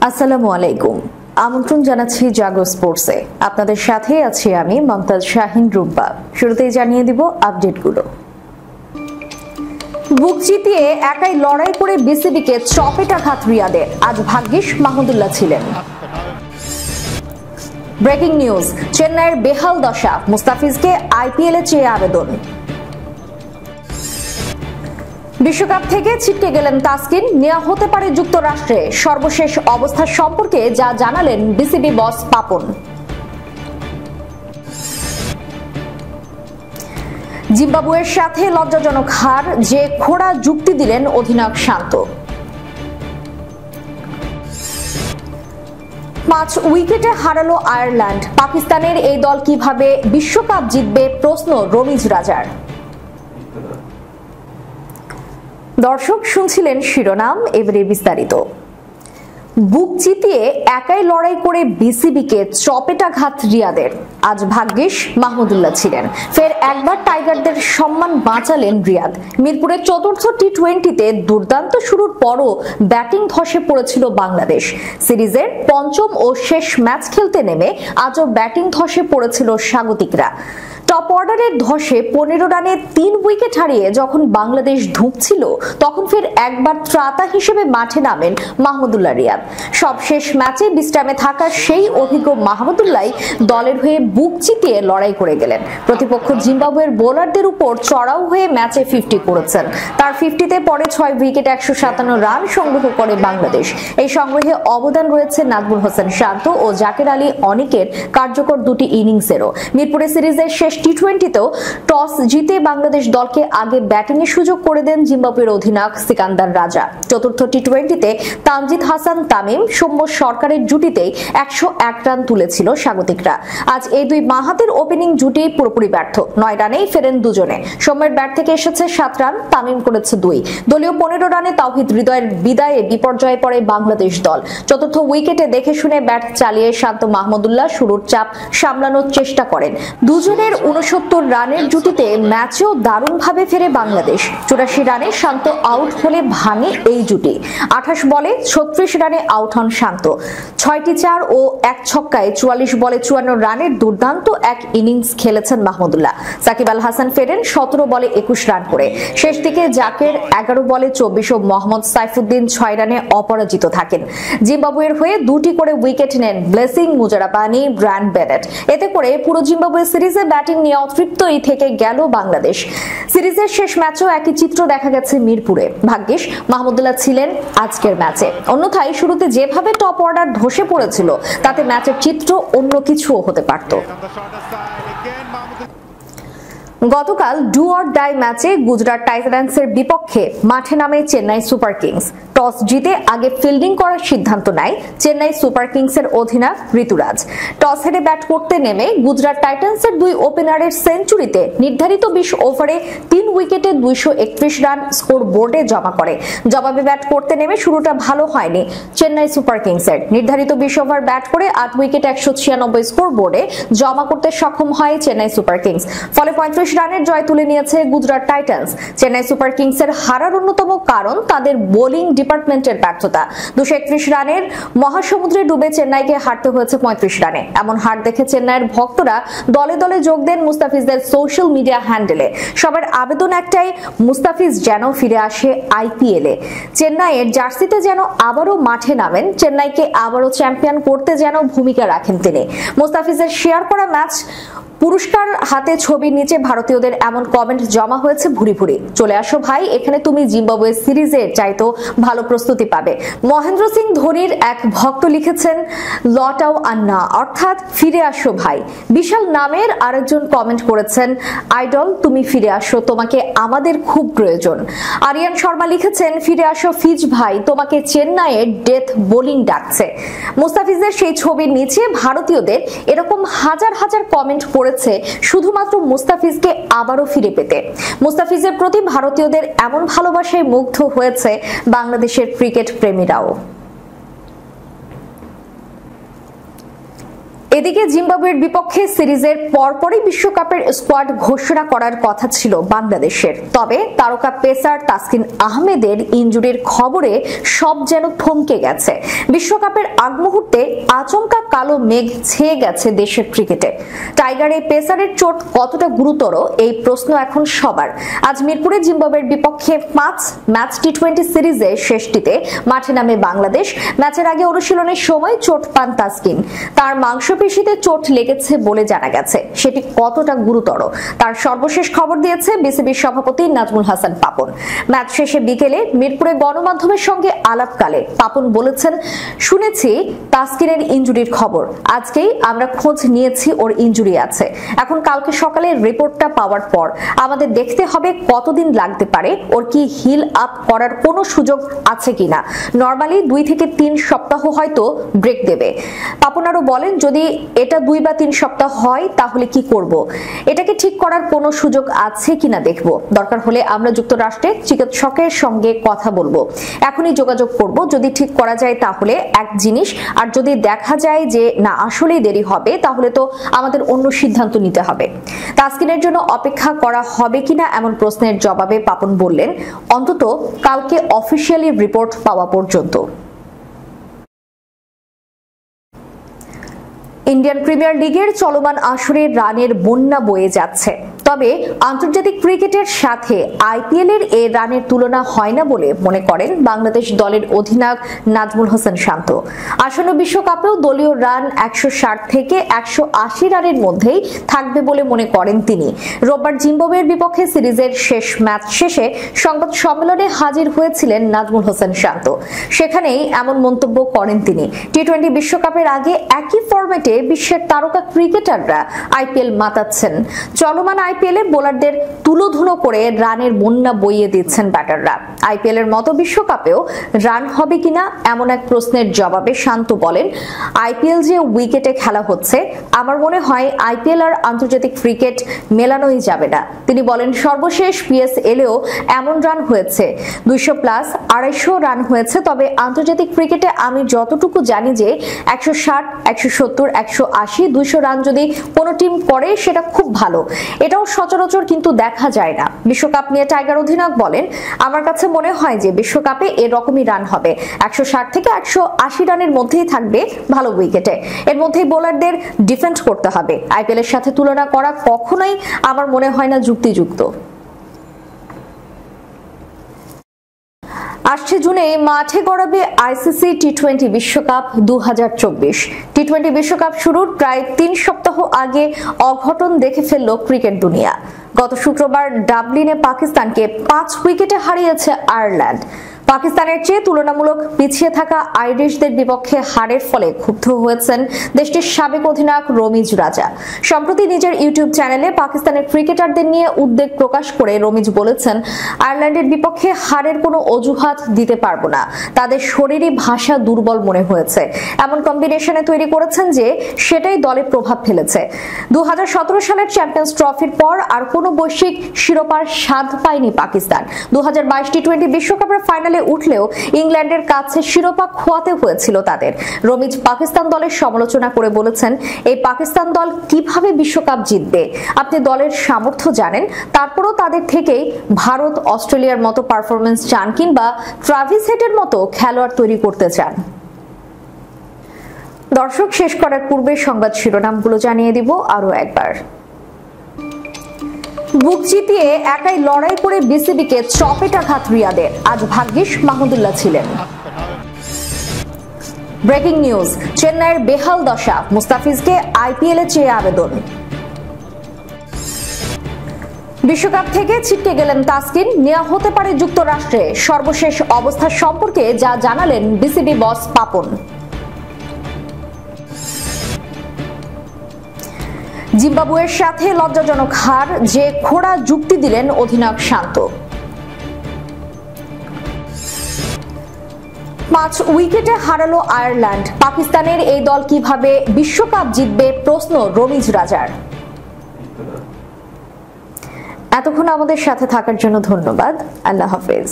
আসসালামু আলাইকুম। আমন্ত্রণ জানাচ্ছি জাগো স্পোর্টসে। আপনাদের সাথে আছি আমি মমতাজ শাহিন রুম্পা। শুরুতেই জানিয়ে দিব আপডেটগুলো। বুক জিতিয়ে একাই লড়াই করে বিসিবিকে চপেটাঘাত রিয়াদের। আজ ভাগ্যিস মাহমুদুল্লাহ ছিলেন। ব্রেকিং নিউজ, চেন্নাইয়ের বেহাল দশা, মুস্তাফিজকে আইপিএলে চেয়ে আবেদন। বিশ্বকাপ থেকে ছিটকে গেলেন তাসকিন, নেওয়া হতে পারে যুক্তরাষ্ট্রে। সর্বশেষ অবস্থা সম্পর্কে যা জানালেন বিসিবি বস পাপন। জিম্বাবুয়ের সাথে লজ্জাজনক হার, যে খোড়া যুক্তি দিলেন অধিনায়ক শান্ত। 5 উইকেটে হারালো আয়ারল্যান্ড। পাকিস্তানের এই দল কিভাবে বিশ্বকাপ জিতবে, প্রশ্ন রমিজ রাজার। দর্শক শুনছিলেন শিরোনাম, এবারে বিস্তারিত। বুক জিতিয়ে একাই লড়াই করে বিসিবিকে চপেটাঘাত রিয়াদের। আজ ভাগ্যিস মাহমুদুল্লাহ ছিলেন। ফের একবার টাইগারদের সম্মান বাঁচালেন রিয়াদ। মিরপুরের চতুর্থ টি-20তে দুর্দান্ত শুরুর পরও ব্যাটিং ধসে পড়েছিল বাংলাদেশ। সিরিজের পঞ্চম ও শেষ ম্যাচ খেলতে নেমে আজও ব্যাটিং ধসে পড়েছিল স্বাগতিকরা। টপ অর্ডারের ধসে 15 রানে 3 উইকেট হারিয়ে যখন বাংলাদেশ ধুঁকছিল, তখন ফের একবার ত্রাতা হিসেবে মাঠে নামেন মাহমুদুল্লাহ রিয়াদ। সবশেষ ম্যাচে বিশ্রামে থাকা সেই অভিজ্ঞ মাহমুদুল্লাহ দলের হয়ে বুক চিতিয়ে লড়াই করে গেলেন। প্রতিপক্ষ জিম্বাবুয়ের বোলারদের উপর চড়াও হয়ে ম্যাচে 50 করেছেন। তার 50তে পরে 6 উইকেট 157 রান সংগ্রহ করে বাংলাদেশ। এই সংগ্রহে অবদান রয়েছে নাজমুল হোসেন শান্ত ও জাকের আলী অনিকের কার্যকর দুটি ইনিংসেরও। মিরপুরে সিরিজের শেষ টি-20তেও টস জিতে বাংলাদেশ দলকে আগে ব্যাটিং এর সুযোগ করে দেন জিম্বাবুয়ের অধিনায়ক সিকান্দার রাজা। চতুর্থ টি-20তে তানজিদ হাসান তামিম, সৌম্য সরকারের জুটিতেই 101 রান তুলেছিল স্বাগতিকরা। আজ এই দুই বাঁহাতের ওপেনিং জুটি পুরোপুরি ব্যর্থ। 9 রানেই ফেরেন দুজনে। সৌম্যের ব্যাট থেকে এসেছে 7 রান, তামিম করেছে 2। দলীয় 15 রানে তাওহিদ হৃদয়ের বিদায়ে বিপর্যয়ে পড়ে বাংলাদেশ দল। চতুর্থ উইকেটে দেখে শুনে ব্যাট চালিয়ে শান্ত মাহমুদুল্লাহ শুরুর চাপ সামলানোর চেষ্টা করেন। দুজনের 69 রানের জুটিতে ম্যাচেও দারুণভাবে ফেরে বাংলাদেশ। 84 রানে শান্ত আউট হলে ভাঙে এই জুটি। 28 বলে 36 রানে আউট হন শান্ত। 6টি 4 ও 1 ছক্কায় 44 বলে 54 রানের দুর্দান্ত এক ইনিংস খেলেছেন মাহমুদুল্লাহ। সাকিব আল হাসান ফেরেন 17 বলে 21 রান করে। শেষ দিকে জাকের 11 বলে 24 ও মোহাম্মদ সাইফুদ্দিন 6 রানে অপরাজিত থাকেন। জিম্বাবুয়ের হয়ে 2টি করে উইকেট নেন ব্লেসিং, মুজারাবানি, ব্র্যান্ড বেনেট। এতে করে পুরো জিম্বাবুয়ে সিরিজে ব্যাটিং নিয়ে অতৃপ্তই থেকে গেল বাংলাদেশ। সিরিজের শেষ ম্যাচেও একই চিত্র দেখা গেছে মিরপুরে। ভাগ্যিস মাহমুদুল্লাহ ছিলেন আজকের ম্যাচে, অন্যথায় শুরুতে যেভাবে টপ অর্ডার ধসে পড়েছিল, তাতে ম্যাচের চিত্র অন্য কিছুও হতে পারত। গতকাল ডু অর ডাই ম্যাচে গুজরাট টাইটান্সের বিপক্ষে মাঠে নামে চেন্নাই সুপার কিংস। টস জিতে আগে ফিল্ডিং করার সিদ্ধান্ত নেয় চেন্নাই সুপার কিংসের অধিনায়ক ঋতুরাজ। টস হেরে ব্যাট করতে নেমে গুজরাট টাইটান্সের 2 ওপেনারের সেঞ্চুরিতে নির্ধারিত 20 ওভারে 3 উইকেটে 231 রান স্কোর বোর্ডে জমা করে। জবাবে ব্যাট করতে নেমে শুরুটা ভালো হয়নি চেন্নাই সুপার কিংসের। নির্ধারিত 20 ওভার ব্যাট করে 8 উইকেট 196 স্কোর বোর্ডে জমা করতে সক্ষম হয় চেন্নাই সুপার কিংস। ফলে 35 রানের জয় তুলে নিয়েছে গুজরাট টাইটান্স। চেন্নাই সুপার কিংসের হারার অন্যতম কারণ তাদের বোলিং ডিপার্টমেন্টের ব্যর্থতা। 231 রানের মহাসমুদ্রে ডুবে চেন্নাইকে হারতে হয়েছে 35 রানে। এমন হার দেখে চেন্নাইয়ের ভক্তরা দলে দলে যোগ দেন মুস্তাফিজের সোশ্যাল মিডিয়া হ্যান্ডেলে। সবার আবেদন একটাই, মুস্তাফিজ যেন ফিরে আসে আইপিএলে। চেন্নাইয়ের জার্সিতে যেন আবারও মাঠে নামেন, চেন্নাইকে আবারও চ্যাম্পিয়ন করতে যেন ভূমিকা রাখেন তিনি। মুস্তাফিজের শেয়ার করা ম্যাচ পুরস্কার হাতে ছবির নিচে ভারতীয়দের এমন কমেন্ট জমা হয়েছে ভুরি ভুরি। চলে আসো ভাই, এখানে তুমি জিম্বাবুয়ে সিরিজের চাইতো ভালো প্রস্তুতি পাবে। মহেন্দ্র সিং ধোনির এক ভক্ত লিখেছেন লটাও আন্না, অর্থাৎ ফিরে আসো ভাই। বিশাল নামের আরেকজন কমেন্ট করেছেন আইডল, তুমি ফিরে আসো, তোমাকে আমাদের খুব প্রয়োজন। আরিয়ান শর্মা লিখেছেন ফিরে আসো ফিজ ভাই, তোমাকে চেন্নাইয়ের ডেথ বোলিং ডাকছে। মুস্তাফিজের সেই ছবির নিচে ভারতীয়দের এরকম হাজার হাজার কমেন্ট পড়ে শুধুমাত্র মুস্তাফিজকে আবারও ফিরে পেতে। মুস্তাফিজের প্রতি ভারতীয়দের এমন ভালোবাসায় মুগ্ধ হয়েছে বাংলাদেশের ক্রিকেট প্রেমীরাও। এদিকে জিম্বাবুয়ের বিপক্ষে সিরিজের পরপরই বিশ্বকাপের স্কোয়াড ঘোষণা করার কথা ছিল বাংলাদেশের। তবে তারকা পেসার তাসকিন আহমেদের ইনজুরির খবরে সব যেন থমকে গেছে। বিশ্বকাপের আগ মুহূর্তে আচমকা কালো মেঘ ছেয়ে গেছে দেশের ক্রিকেটে। টাইগার এই পেসারের চোট কতটা গুরুতর, এই প্রশ্ন এখন সবার। আজ মিরপুরে জিম্বাবুয়ের বিপক্ষে 5 ম্যাচ টি20 সিরিজে শেষটিতে মাঠে নামে বাংলাদেশ। ম্যাচের আগে অনুশীলনের সময় চোট পান তাসকিন। তার মাংসপেশিতে চোট লেগেছে বলে জানা গেছে। সেটি কতটা গুরুতর তার সর্বশেষ খবর দিয়েছে বিসিবির সভাপতি নাজমুল হাসান পাপন। ম্যাচ শেষে বিকেলে মিরপুরে গণমাধ্যমের সঙ্গে আলাপকালে পাপন বলেছেন, শুনেছি তাসকিনের ইনজুরির খবর, আজকেই আমরা খোঁজ নিয়েছি ওর ইনজুরি আছে। এখন কালকে সকালে রিপোর্টটা পাওয়ার পর আমাদের দেখতে হবে কতদিন লাগতে পারে, ওর কি হিল আপ করার কোনো সুযোগ আছে কিনা। নরমালি 2 থেকে 3 সপ্তাহ হয়তো ব্রেক দেবে। পাপন আরো বলেন, যদি এটা 2 বা 3 সপ্তাহ হয় তাহলে কি করব, এটাকে ঠিক করার কোনো সুযোগ আছে কিনা দেখব। দরকার হলে আমরা যুক্তরাষ্ট্রের চিকিৎসকের সঙ্গে কথা বলবো, এখনই যোগাযোগ করব। যদি ঠিক করা যায় তাহলে এক জিনিস, আর যদি দেখা যায় যে না আসলেই দেরি হবে তাহলে তো আমাদের অন্য সিদ্ধান্ত নিতে হবে। তাসকিনের জন্য অপেক্ষা করা হবে কিনা এমন প্রশ্নের জবাবে পাপন বললেন, অন্তত কালকে অফিসিয়ালি রিপোর্ট পাওয়া পর্যন্ত। ইন্ডিয়ান প্রিমিয়ার লিগের চলমান আসরে রানের বন্যা বয়ে যাচ্ছে। তবে আন্তর্জাতিক ক্রিকেটের সাথে আইপিএল এর এ রানের তুলনা হয় না বলে মনে করেন বাংলাদেশ দলের অধিনায়ক নাজমুল হোসেন শান্ত। আসন্ন বিশ্বকাপেও দলীয় রান 160 থেকে 180 রানের মধ্যেই থাকবে বলে মনে করেন তিনি। রোববার জিম্বাবুয়ের বিপক্ষে সিরিজের শেষ ম্যাচ শেষে সংবাদ সম্মেলনে হাজির হয়েছিলেন নাজমুল হোসেন শান্ত। সেখানেই এমন মন্তব্য করেন তিনি। টি20 বিশ্বকাপের আগে একই ফরম্যাটে বিশ্বের তারকা ক্রিকেটাররা আইপিএল মাতাচ্ছেন। চলমান আইপিএল এ বোলারদের তুলোধুনো করে রানের বন্যা বইয়ে দিচ্ছেন ব্যাটাররা। আইপিএল এর মতো বিশ্বকাপেও রান হবে কিনা এমন এক প্রশ্নের জবাবে শান্ত বলেন, আইপিএল যে উইকেটে খেলা হচ্ছে, আমার মনে হয় আইপিএল আর আন্তর্জাতিক ক্রিকেট মেলানোই যাবে না। তিনি বলেন, সর্বশেষ পিএসএলেও এমন রান হয়েছে, 200+ 250 রান হয়েছে। তবে আন্তর্জাতিক ক্রিকেটে আমি যতটুকু জানি যে 160, 170, 180, 200 রান যদি কোনো টিম করে সেটা খুব ভালো, এটাও সচরাচর কিন্তু দেখা যায় না। বিশ্বকাপ নিয়ে টাইগার অধিনায়ক বলেন, আমার কাছে মনে হয় যে বিশ্বকাপে এরকমই রান হবে, 160 থেকে 180 রানের মধ্যেই থাকবে ভালো উইকেটে। এর মধ্যেই বোলারদের ডিফেন্ড করতে হবে। আইপিএল এর সাথে তুলনা করা কখনোই আমার মনে হয় না যুক্তিযুক্ত। আসছে জুনে মাঠে গড়াবে আইসিসি টি20 বিশ্বকাপ 2024। টি20 বিশ্বকাপ শুরুর প্রায় 3 সপ্তাহ আগে অঘটন দেখে ফেলল ক্রিকেট দুনিয়া। গত শুক্রবার ডাবলিনে পাকিস্তানকে 5 উইকেটে হারিয়েছে আয়ারল্যান্ড। পাকিস্তানের চেয়ে তুলনামূলক পিছিয়ে থাকা আইরিশদের বিপক্ষে হারের ফলে ক্ষুব্ধ হয়েছেন দেশটির সাবেক অধিনায়ক রমিজ রাজা। সম্প্রতি নিজের ইউটিউব চ্যানেলে পাকিস্তানের ক্রিকেটারদের নিয়ে উদ্বেগ প্রকাশ করে রমিজ বলেছেন, আয়ারল্যান্ডের বিপক্ষে হারের কোনো অজুহাত দিতে পারবো না, তাদের শরীরী ভাষা দুর্বল মনে হয়েছে। এমন কম্বিনেশনে তৈরি করেছেন যে সেটাই দলে প্রভাব ফেলেছে। 2017 সালের চ্যাম্পিয়ন্স ট্রফির পর আর কোনো বৈশ্বিক শিরোপার স্বাদ পায়নি পাকিস্তান। 2022 টি20 বিশ্বকাপের ফাইনালে উঠলেও ইংল্যান্ডের কাছে শিরোপা খোয়াতে হয়েছিল তাদের। রমিজ পাকিস্তান দলের সমালোচনা করে বলেছেন, এই পাকিস্তান দল কিভাবে বিশ্বকাপ জিতবে? আপনি দলের সামর্থ্য জানেন, তারপরও তাদের থেকেই ভারত, অস্ট্রেলিয়ার মতো পারফরমেন্স চান কিংবা ট্রাভিস হেডের মতো খেলোয়াড় তৈরি করতে চান। দর্শক, শেষ করার পূর্বে সংবাদ শিরোনামগুলো জানিয়ে দিব আরো একবার। বুক চিতিয়ে একাই লড়াই করে বিসিবিকে চপেটাঘাত রিয়াদের, আজ ভাগ্যিস মাহমুদুল্লাহ ছিলেন। ব্রেকিং নিউজ, চেন্নাইয়ের বেহাল দশা, মুস্তাফিজকে আইপিএল এ চেয়ে আবেদন। বিশ্বকাপ থেকে ছিটকে গেলেন তাসকিন, নেওয়া হতে পারে যুক্তরাষ্ট্রে। সর্বশেষ অবস্থা সম্পর্কে যা জানালেন বিসিবি বস পাপন। জিম্বাবুয়ের সাথে লজ্জাজনক হার, যে খোড়া যুক্তি দিলেন অধিনায়ক শান্ত। 5 উইকেটে হারালো আয়ারল্যান্ড, পাকিস্তানের এই দল কিভাবে বিশ্বকাপ জিতবে প্রশ্ন রমিজ রাজার। এতক্ষণ আমাদের সাথে থাকার জন্য ধন্যবাদ। আল্লাহ হাফেজ।